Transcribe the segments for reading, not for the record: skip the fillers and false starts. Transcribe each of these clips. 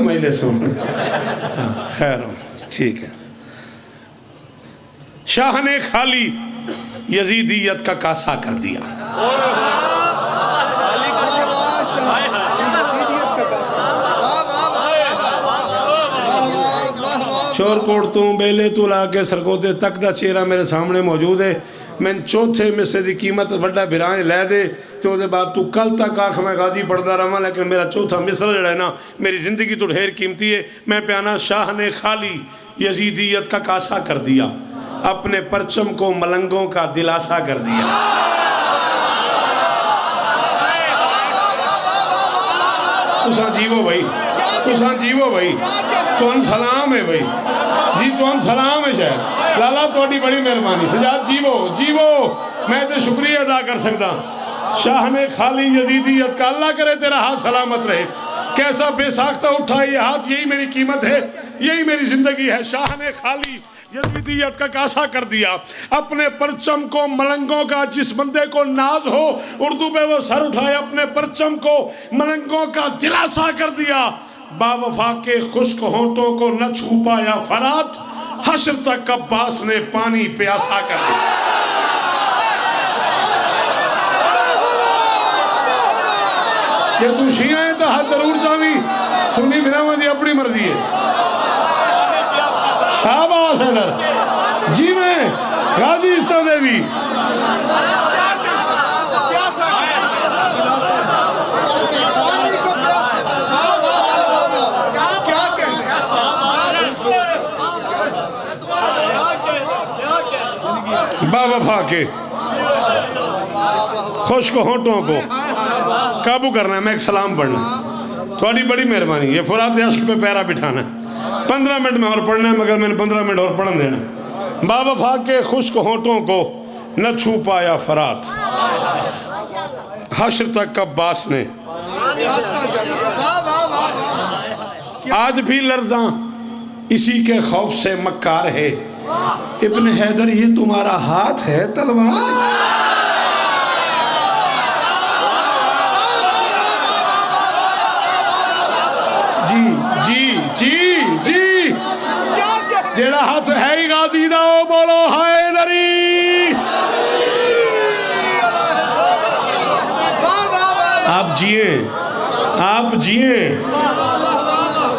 مجلس ہوں خیر ہوں ٹھیک ہے شاہ نے خالی یزیدیت کا کاسا کر دیا شور کوڑتوں بیلے تو لا کے سرکوتے تک دا چہرہ میرے سامنے موجود ہے میں چوتھے مصرے دی قیمت وڈا بھرائیں لے دے تو دے بعد تو کل تک آنکھ میں غازی پڑھتا رہا لیکن میرا چوتھا مصرہ جڑا ہے نا میری زندگی تو ڈھیر قیمتی ہے میں پیانا شاہ نے خالی یزیدیت کا کاسا کر دیا اپنے پرچم کو ملنگوں کا دلاسا کر دیا تساں جیو بھائی تساں جیو بھائی تو ان سلام ہے بھائی جی تو ان سلام ہے شاید لالا توڑی بڑی مہربانی سجاد جیو جیو میں تے شکریہ ادا کر سکتا شاہ نے خالی یزیدیت کا اللہ کرے تیرا ہاتھ سلامت رہے کیسا بے ساختہ اٹھا یہ ہاتھ یہی میری قیمت ہے یہی میری زندگی ہے شاہ نے خالی یزیدیت کا کاسا کر دیا اپنے پرچم کو ملنگوں کا جس بندے کو ناز ہو اردو پہ وہ سر اٹھائے اپنے پرچم کو ملنگوں کا دلاسا کر دیا با وفا کے خشک ہونٹوں کو نہ چھو پایا فرات حشر تک عباس نے پانی پیاسا کر دیا یہ تو شیعہ ہے تو حد ضرور جاوی سنی بھراوہ دی اپنی مرضی ہے شاباش حیدر جی میں غازی استو دیوی با وفا کے خشک ہونٹوں کو قابو کرنا ہے میں ایک سلام پڑھنا تھوڑی بڑی مہربانی یہ فرات عشق پہ پیرا بٹھانا ہے 15 منٹ میں اور پڑھنا ہے مگر میں نے 15 منٹ اور پڑھن دینا با وفا کے خشک ہونٹوں کو نہ چھو پایا فرات حشر تک عباس نے آج بھی لرزاں اسی کے خوف سے مکار ہے ابن حیدر یہ تمہارا ہاتھ ہے تلوار جی جیڑا ہاتھ ہے ہی غازی دا او بولو حیدری آپ جیئیں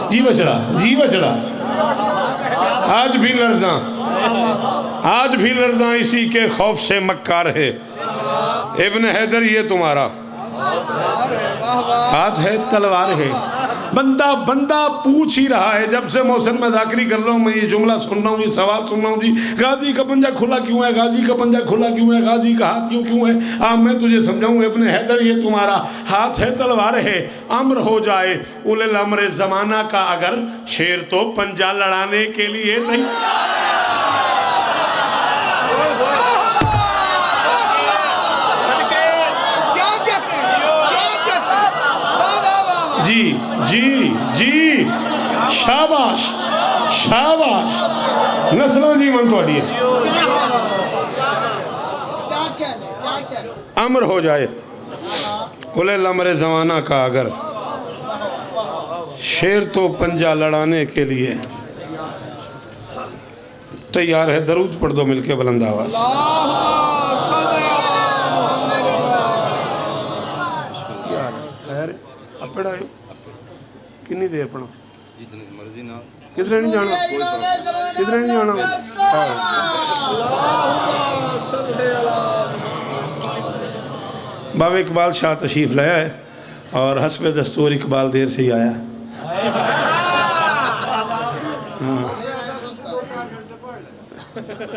جی بچڑا آج بھی لرزاں اسی کے خوف سے مکار ہے ابن حیدر یہ تمہارا ہاتھ ہے تلوار ہے بندہ پوچھ ہی رہا ہے جب سے محسن میں ذاکری کر رہا ہوں میں یہ جملہ سن رہا ہوں یہ سوال سن رہا ہوں جی غازی کا پنجہ کھلا کیوں ہے غازی کا پنجہ کھلا کیوں ہے غازی کا ہاتھ کیوں ہے میں تجھے سمجھاؤں ابن حیدر یہ تمہارا ہاتھ ہے تلوار ہے امر ہو جائے اولے الامر زمانہ کا اگر شیر تو پنجہ لڑانے کے لیے جی شاباش نسلوں جی من تو ہے امر ہو جائے اولے الامر زمانہ کا اگر شیر تو پنجہ لڑانے کے لیے تیار ہے درود پڑھ دو مل کے بلند آواز اب پڑھا ہے کنی دیر پڑھا کدھر نہیں جانا باب اقبال شاہ تشریف لایا ہے اور حسب دستور اقبال دیر سے ہی آیا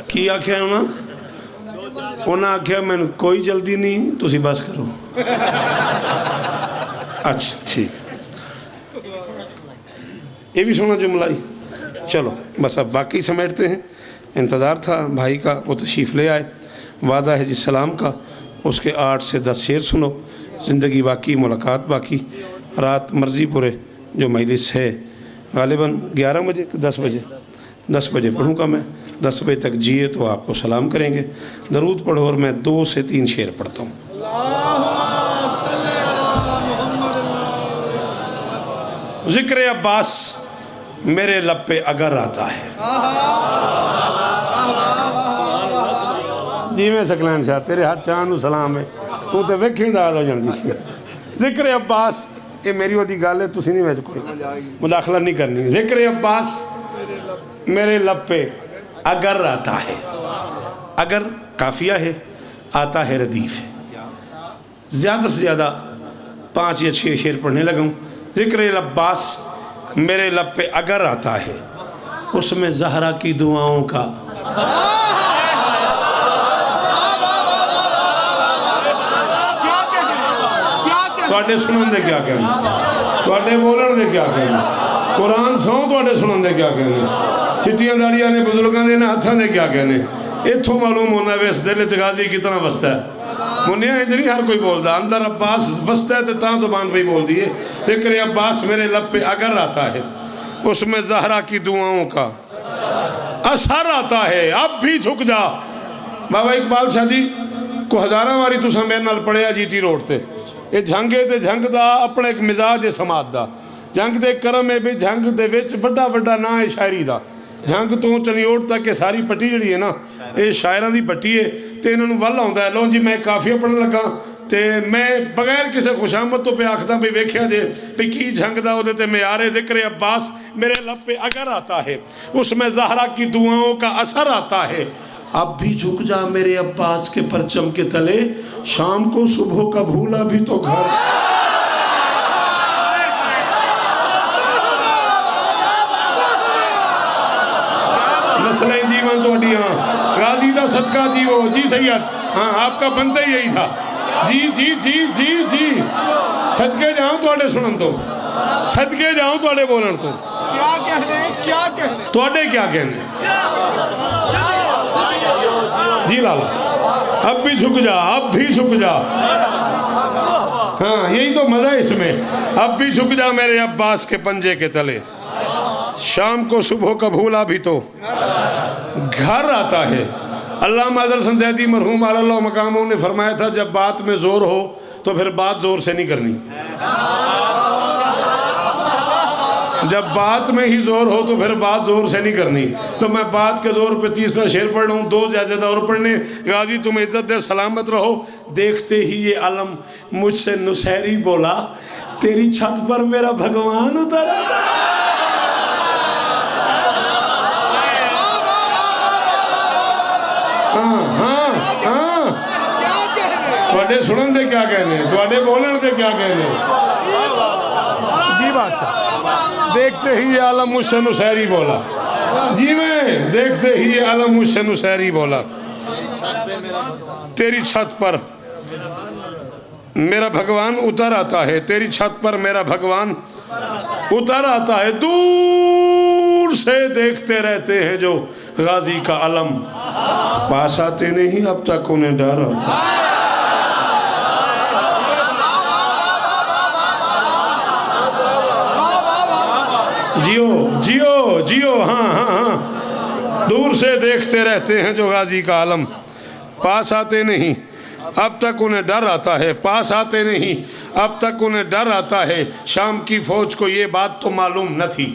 کی آکھیا انہاں آکھیا میں کوئی جلدی نہیں تسی بس کرو اچھا ٹھیک یہ بھی سونا جملہ ہی چلو بس اب باقی سمیٹتے ہیں انتظار تھا بھائی کا وہ تشریف لے آئے وعدہ ہے جس سلام کا اس کے 8 سے 10 شعر سنو زندگی باقی ملاقات باقی رات مرضی پورے جو مجلس ہے غالباً 11 بجے 10 بجے پڑھوں گا میں 10 بجے تک جیے تو آپ کو سلام کریں گے درود پڑھو اور میں 2 سے 3 شعر پڑھتا ہوں. ذکر عباس میرے لب پہ اگر آتا ہے. جی میں سکلین شاہ تیرے ہاتھ چاند سلام ہے تو تے ویکھیں دا آ جاندی. ذکر عباس یہ میری وہ دی گل ہے تسی نہیں ویچ کوئی مداخلہ نہیں کرنی. ذکر عباس میرے لب پہ اگر آتا ہے. اگر قافیہ ہے, آتا ہے ردیف ہے. زیادہ سے زیادہ 5 یا 6 شعر پڑھنے لگا ہوں. ذکر عباس میرے لب پہ اگر آتا ہے اس میں زہرا کی دعاؤں کا تواڈے سنن دے کیا کہنا, تواڈے بولن دے کیا کہنا, قرآن سو تواڈے سنن دے کیا کہنا, چٹیاں داڑیاں نے بزرگاں دے ہاتھاں دے کیا کہنے. اتھوں معلوم ہونا ہے اس دل غازی کتنا وستا ہے. منیا ہے نہیں ہر کوئی بولدا, اندر عباس وستا ہے تے تاں زبان پہ ہی بول دیئے. ذکر عباس میرے لب پہ اگر آتا ہے اس میں زہرا کی دعاؤں کا اثر آتا ہے. اب بھی جھک جا. بابا اقبال شاہ جی کو ہزاراں واری تساں میرے نال پڑھیا جی ٹی روڈ تے. یہ جھنگے تے جھنگ دا اپنے ایک مزاج ہے سماعت دا. جھنگ دے کرم ہے بھی جھنگ دے وچ بڑا بڑا نا ہے شاعری دا. جھنگ تو چنیوڑ تک کہ ساری پٹی جڑی ہے نا یہ شاعران دی پٹی ہے. تے انہوں ول آندا ہے لو جی میں کافیہ پڑھن لگا تے میں بغیر کسی خوشامد تو پہ آکھتا بھی ویکھیا جے بھی کی جھنگ دا ہو تے معیار ذکر عباس میرے لب پہ اگر آتا ہے اس میں زہرا کی دعاؤں کا اثر آتا ہے. اب بھی جھک جا میرے عباس کے پرچم کے تلے, شام کو صبح کا بھولا بھی تو گھر. مسئلہ جیون تو اڈیاں غازی دا صدقہ جیو. جی سید ہاں آپ کا بنتا ہی یہی تھا. جی جی جی جی جی صدقے جاؤں تو اڈے سنن تو, صدقے جاؤں تو اڈے بولن تو. کیا کہنے, کیا کہنے تو اڈے کیا کہنے. جی لالا اب بھی جھک جا, اب بھی جھک جا. ہاں یہی تو مزہ ہے اس میں. اب بھی جھک جا میرے عباس کے پنجے کے تلے, شام کو صبح کا بھولا بھی تو گھر آتا ہے. علامہ اظہر حسن زیدی مرحوم علی اللہ مقاموں نے فرمایا تھا جب بات میں زور ہو تو پھر بات زور سے نہیں کرنی. جب بات میں ہی زور ہو تو پھر بات زور سے نہیں کرنی. تو میں بات کے زور پہ تیسرا شعر پڑھ رہا ہوں, 2 زیادہ اور پڑھنے. غازی تم عزت دے سلامت رہو. دیکھتے ہی یہ علم مجھ سے نسیری بولا, تیری چھت پر میرا بھگوان اترا. ہاں ہاں ہاں تواڈے سنن دے کیا کہنے, تواڈے بولن دے کیا کہنے. جی بادشاہ دیکھتے ہی یہ عالم مجھ سے نسیری بولا. جی میں دیکھتے ہی یہ عالم مجھ سے نسیری بولا, تیری چھت پر میرا بھگوان اتر آتا ہے. تیری چھت پر میرا بھگوان اتر آتا ہے. دور سے دیکھتے رہتے ہیں جو غازی کا علم, پاس آتے نہیں اب تک انہیں ڈر آتا. جیو جیو جیو ہاں ہاں ہاں. دور سے دیکھتے رہتے ہیں جو غازی کا علم, پاس آتے نہیں اب تک انہیں ڈر آتا ہے. پاس آتے نہیں اب تک انہیں ڈر آتا ہے. شام کی فوج کو یہ بات تو معلوم نہ تھی.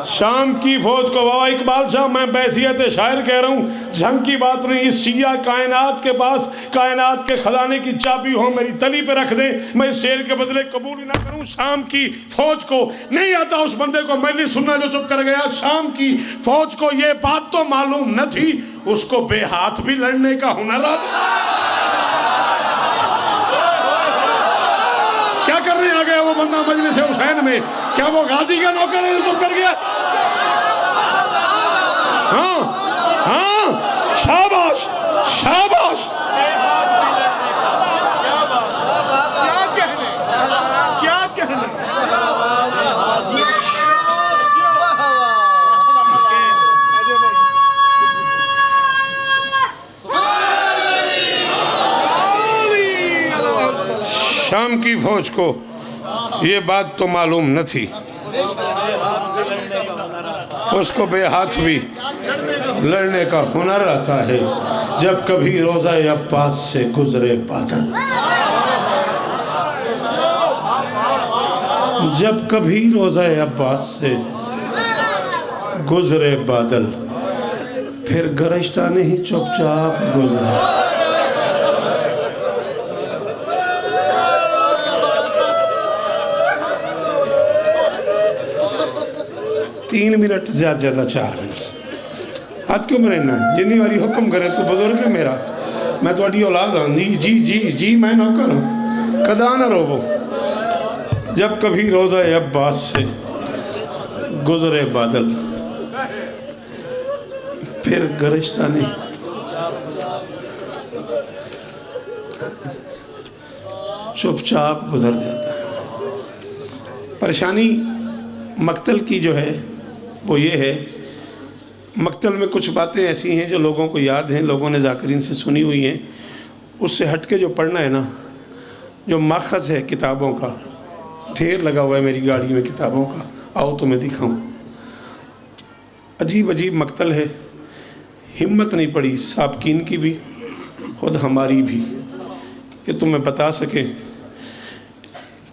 شام کی فوج کو بابا اقبال شاہ میں بحیثیت شاعر کہہ رہا ہوں, جھنگ کی بات نہیں. اس سیاہ کائنات کے پاس کائنات کے خزانے کی چابی ہو میری تلی پہ رکھ دیں, میں اس شعر کے بدلے قبول نہ کروں. شام کی فوج کو نہیں آتا اس بندے کو میں نہیں سننا جو چپ کر گیا. شام کی فوج کو یہ بات تو معلوم نہ تھی, اس کو بے ہاتھ بھی لڑنے کا ہنر آتا. کیا کرنے آ گیا وہ بندہ مجلس حسین میں؟ کیا وہ غازی کا نوکر ہے جو کر گیا؟ ہاں ہاں شاباش شاباش. کیا کہنے, کیا کہنے. شام کی فوج کو یہ بات تو معلوم نہ تھی, اس کو بے ہاتھ بھی لڑنے کا ہنر آتا ہے. جب کبھی روزہ عباس سے گزرے بادل, جب کبھی روزہ عباس سے گزرے بادل، پھر گرشتہ نہیں چپ چاپ گزرے۔ 3 منٹ زیادہ 4 منٹ ہاتھ کیوں مرنا ہے؟ جنی واری حکم کرے تو بزرگ ہے میرا، میں تو اڈی اولاد ہوں، جی میں نوکر ہوں، کدا نہ روو۔ جب کبھی روزہ عباس سے گزرے بادل، پھر گرشتہ نہیں چپ چاپ گزر جاتا ہے۔ پریشانی مقتل کی جو ہے وہ یہ ہے، مقتل میں کچھ باتیں ایسی ہیں جو لوگوں کو یاد ہیں، لوگوں نے ذاکرین سے سنی ہوئی ہیں، اس سے ہٹ کے جو پڑھنا ہے نا، جو ماخذ ہے کتابوں کا، ڈھیر لگا ہوا ہے میری گاڑی میں کتابوں کا، آؤ تمہیں دکھاؤں۔ عجیب عجیب مقتل ہے، ہمت نہیں پڑی سابقین کی بھی، خود ہماری بھی، کہ تمہیں بتا سکیں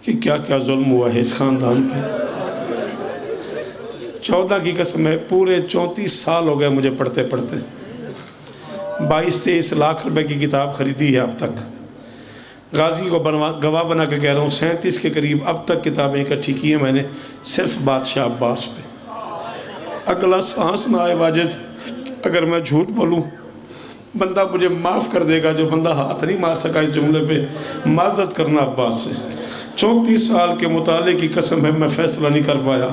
کہ کیا کیا ظلم ہوا ہے اس خاندان پہ۔ 14 کی قسم ہے، پورے 34 سال ہو گئے مجھے پڑھتے پڑھتے، 22-23 لاکھ روپے کی کتاب خریدی ہے اب تک۔ غازی کو گواہ بنا کے کہہ رہا ہوں، 37 کے قریب اب تک کتابیں اکٹھی کی ہیں میں نے، صرف بادشاہ عباس پہ۔ اگلا سانس نہ آئے واجد اگر میں جھوٹ بولوں، بندہ مجھے معاف کر دے گا، جو بندہ ہاتھ نہیں مار سکا اس جملے پہ، معذرت کرنا عباس سے۔ 34 سال کے مطالعے کی قسم ہے میں فیصلہ نہیں کر پایا۔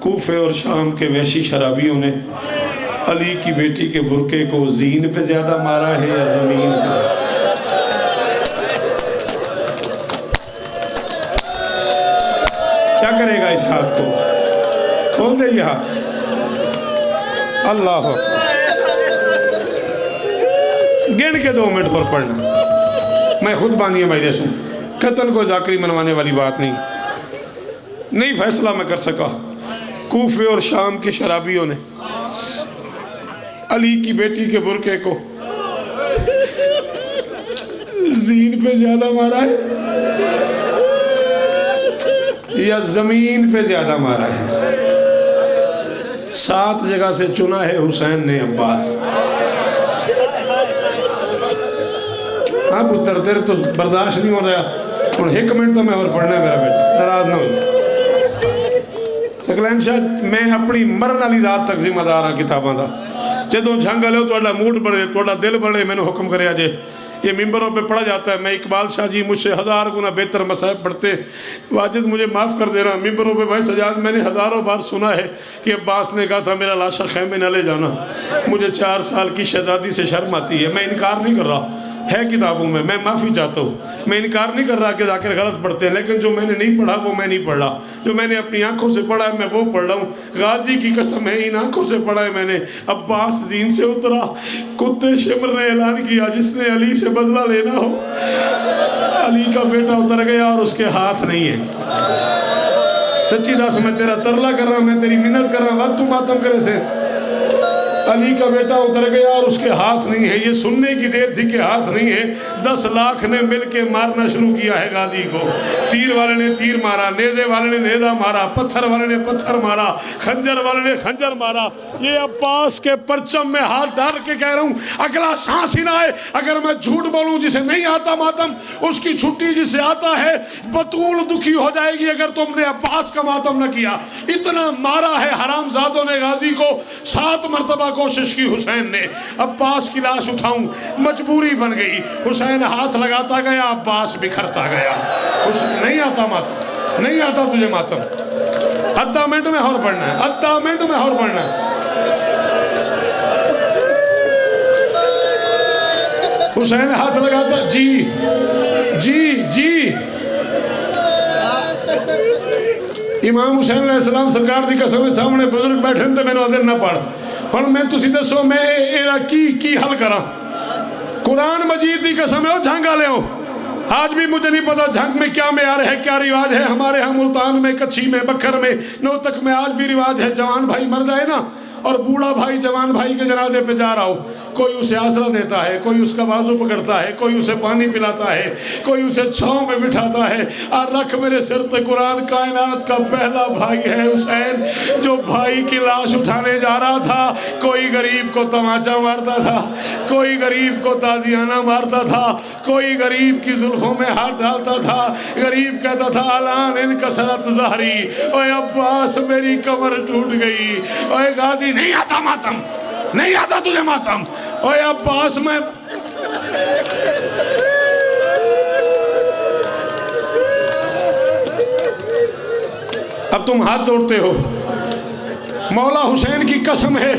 کوفے اور شام کے وحشی شرابیوں نے علی کی بیٹی کے برقعے کو زین پہ زیادہ مارا ہے یا زمین پہ؟ کیا کرے گا اس ہاتھ کو؟ کھول دے یہ ہاتھ۔ اللہ گن کے 2 منٹ اور پڑھنا، میں خود بانی بھائی رسوں، قتل کو ذاکری منوانے والی بات نہیں فیصلہ میں کر سکا۔ کوفے اور شام کے شرابیوں نے علی کی بیٹی کے برقعے کو زین پہ زیادہ مارا ہے یا زمین پہ زیادہ مارا ہے؟ 7 جگہ سے چنا ہے حسین نے عباس۔ ہاں پتر تیرے تو برداشت نہیں ہو رہا، اور 1 منٹ تو میں اور پڑھنا ہے میرا بیٹا، ناراض نہ ہو۔ سکلین شاہ میں اپنی مرن والی ذات تک ذمہ دار ہاں کتاباں دا۔ جدوں جھنگ لے تو موڈ بڑھے، تو دل بڑھے، میں نے حکم کرے آجے یہ ممبروں پہ پڑھا جاتا ہے۔ میں اقبال شاہ جی مجھ سے 1000 گنا بہتر مصائب پڑھتے، واجد مجھے معاف کر دینا۔ ممبروں پہ بھائی سجاد میں نے 1000 بار سنا ہے کہ عباس نے کہا تھا میرا لاشا خیمے نہ لے جانا، مجھے 4 سال کی شہزادی سے شرم آتی ہے۔ میں انکار نہیں کر رہا، ہے کتابوں میں معافی چاہتا ہوں، میں انکار نہیں کر رہا کہ ذاکر غلط پڑھتے ہیں، لیکن جو میں نے نہیں پڑھا وہ میں نہیں پڑھ رہا، جو میں نے اپنی آنکھوں سے پڑھا ہے میں وہ پڑھ رہا ہوں۔ غازی کی قسم ہے ان آنکھوں سے پڑھا ہے میں نے۔ عباس زین سے اترا، کتے شمر نے اعلان کیا جس نے علی سے بدلہ لینا ہو، علی کا بیٹا اتر گیا اور اس کے ہاتھ نہیں ہے۔ سچی دس میں تیرا ترلا کر رہا ہوں، میں تیری منت کر رہا ہوں، وقت تو ماتم کرے سے علی کا بیٹا اتر گیا اور اس کے ہاتھ نہیں ہے۔ یہ سننے کی دیر تھی کہ ہاتھ نہیں ہے۔ 10 لاکھ نے مل کے مارنا شروع کیا ہے غازی کو۔ تیر والے نے تیر مارا، نیزے والے نے نیزہ مارا، پتھر والے نے پتھر مارا، خنجر والے نے خنجر مارا۔ یہ عباس کے پرچم میں ہاتھ ڈال کے کہہ رہا ہوں اگلا سانس ہی نہ آئے اگر میں جھوٹ بولوں۔ جسے نہیں آتا ماتم اس کی چھٹی جسے آتا ہے، بطول دکھی ہو جائے گی اگر تم نے عباس کا ماتم نہ کیا۔ اتنا مارا ہے حرام زادوں نے غازی کو، 7 مرتبہ کوشش کی حسین نے عباس کی لاش اٹھاؤں، مجبوری بن گئی۔ حسین ہاتھ لگاتا گیا، عباس بکھرتا گیا۔ نہیں آتا ماتم، نہیں آتا تجھے ماتم، 10 منٹ میں اور پڑھنا ہے، 10 منٹ میں اور پڑھنا ہے۔ حسین ہاتھ لگاتا، جی جی جی امام حسین علیہ السلام سرکار دی قسم سامنے بزرگ بیٹھے تو میں نے ادھر نہ پڑھ ہن میں تسی دسو میں ایرا کی حل کراں؟ قرآن مجید دی قسم ہے جھنگا لے ہو۔ آج بھی مجھے نہیں پتا جھنگ میں کیا معیار ہے، کیا رواج ہے۔ ہمارے ہاں ملتان میں، کچھی میں، بکھر میں، نوتک میں آج بھی رواج ہے جوان بھائی مر جائے نا اور بوڑھا بھائی جوان بھائی کے جنازے پہ جا رہا ہو، کوئی اسے آسرا دیتا ہے، کوئی اس کا بازو پکڑتا ہے، کوئی اسے پانی پلاتا ہے، کوئی اسے چھاؤں میں بٹھاتا ہے۔ اور رکھ میرے سر پہ قرآن، کائنات کا پہلا بھائی ہے حسین، جو بھائی کی لاش اٹھانے جا رہا تھا، کوئی غریب کو تماچا مارتا تھا، کوئی غریب کو تازیانہ مارتا تھا، کوئی غریب کی زلفوں میں ہاتھ ڈالتا تھا، غریب کہتا تھا الان انکسرت ظہری، اوے عباس میری کمر ٹوٹ گئی، اوے غازی نہیں آتا ماتم، نہیں آتا تجھے ماتم، اوے عباس میں اب تم ہاتھ توڑتے ہو۔ مولا حسین کی قسم ہے،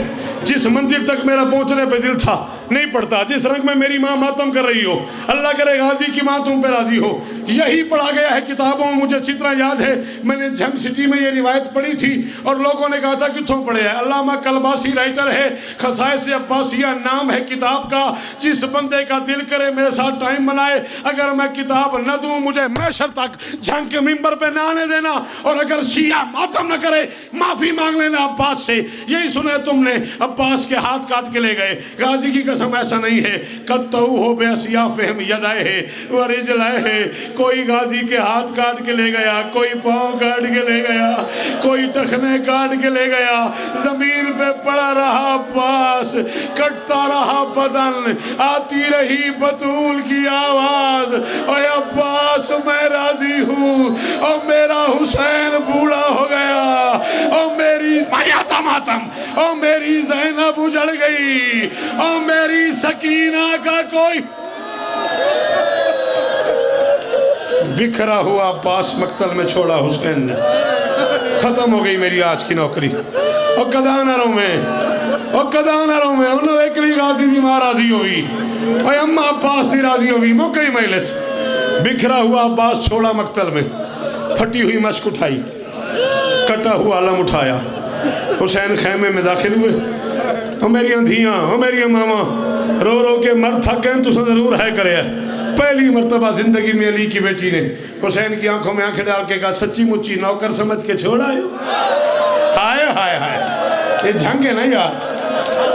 جس منزل تک میرا پہنچنے پہ دل تھا نہیں پڑتا، جس رنگ میں میری ماں ماتم کر رہی ہو، اللہ کرے غازی کی ماں تم پہ راضی ہو۔ یہی پڑھا گیا ہے کتابوں میں، مجھے اچھی طرح یاد ہے، میں نے جھنگ سٹی میں یہ روایت پڑھی تھی اور لوگوں نے کہا تھا کتوں پڑھے ہے۔ علامہ کلباسی رائٹر ہے، خصائص عباسیہ نام ہے کتاب کا۔ جس بندے کا دل کرے میرے ساتھ ٹائم بنائے، اگر میں کتاب نہ دوں مجھے محشر تک جھنگ کے ممبر پہ نہ آنے دینا، اور اگر شیعہ ماتم نہ کرے معافی مانگ لینا عباس سے۔ یہی سنے تم نے، عباس کے ہاتھ کاٹ کے لے گئے۔ غازی کی قسم ایسا نہیں ہے، قطعو ہو بے اسیافہم یدائے ورجلائے، کوئی غازی کے ہاتھ کاٹ کے لے گیا، کوئی پاؤں کاٹ کے لے گیا، کوئی ٹخنے کاٹ کے لے گیا، زمین پہ پڑا رہا عباس، کٹتا رہا بدن، آتی رہی بطول کی آواز، اے عباس میں راضی ہوں، اور میرا حسین بوڑھا ہو گیا، اور میری مایاتا ماتم، اور میری زینب اجڑ گئی، اور میری سکینہ کا کوئی بکھرا ہوا عباس مقتل میں چھوڑا حسین نے۔ ختم ہو گئی میری آج کی نوکری، اور کداں نہ رہوں میں، اور کداں نہ رہوں میں، انہوں ایک لی غازی دی ماں راضی ہوئی، اور اماں عباس دی راضی ہوئی، موقعی مجلس۔ بکھرا ہوا عباس چھوڑا مقتل میں، پھٹی ہوئی مشک اٹھائی، کٹا ہوا علم اٹھایا، حسین خیمے میں داخل ہوئے۔ اور میری اندھیاں، اور میری ماما رو رو کے مر تھک گئے، تو ضرور ہے کرے ہے۔ پہلی مرتبہ زندگی میں علی کی بیٹی نے حسین کی آنکھوں میں آنکھیں ڈال کے کہا سچی مچی نوکر سمجھ کے چھوڑا ہے۔ ہائے ہائے ہائے، یہ جھنگ ہے نا یار،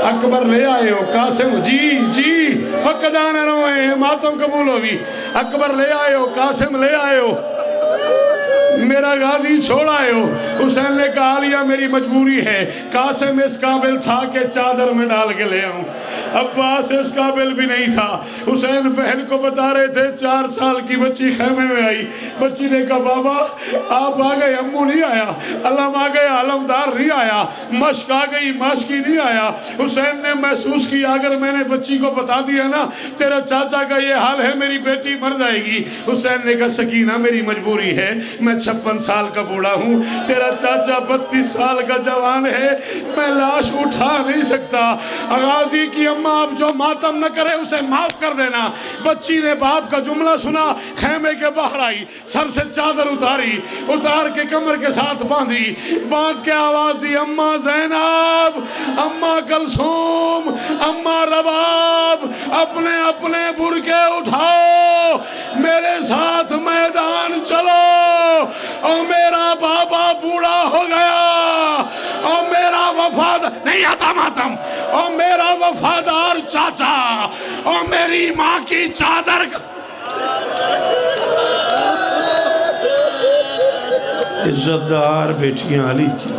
اکبر لے آئے ہو، قاسم جی جی، اور کداں نہ روئے، ماتم قبول ہوگی، اکبر لے آئے ہو، قاسم لے آئے ہو، میرا غازی چھوڑ آئے ہو۔ حسین نے کہا لیا میری مجبوری ہے، قاسم اس قابل تھا کہ چادر میں ڈال کے لے آؤں، عباس اس قابل بھی نہیں تھا۔ حسین بہن کو بتا رہے تھے 4 سال کی بچی خیمے میں آئی، بچی نے کہا بابا آپ آ گئے، امو نہیں آیا، علم آ گیا، علمدار نہیں آیا، مشک آ گئی، ماشکی نہیں آیا۔ حسین نے محسوس کیا اگر میں نے بچی کو بتا دیا نا تیرا چاچا کا یہ حال ہے، میری بیٹی مر جائے گی۔ حسین نے کہا سکینہ میری مجبوری ہے، میں 56 سال کا بوڑھا ہوں، تیرا چاچا 32 سال کا جوان ہے، میں لاش اٹھا نہیں سکتا۔ غازی کی اماں اب جو ماتم نہ کرے اسے معاف کر دینا۔ بچی نے باپ کا جملہ سنا، خیمے کے باہر آئی، سر سے چادر اتاری، اتار کے کمر کے ساتھ باندھی، باندھ کے آواز دی اماں زینب، اماں کلثوم، اماں رباب، اپنے اپنے برقع اٹھاؤ، میرے ساتھ میدان چلو، اور میرا بابا بوڑھا ہو گیا، اور میرا وفادار نہیں آتا ماتم، اور میرا وفادار چاچا، اور میری ماں کی چادر عزت دار بیٹیاں علی کی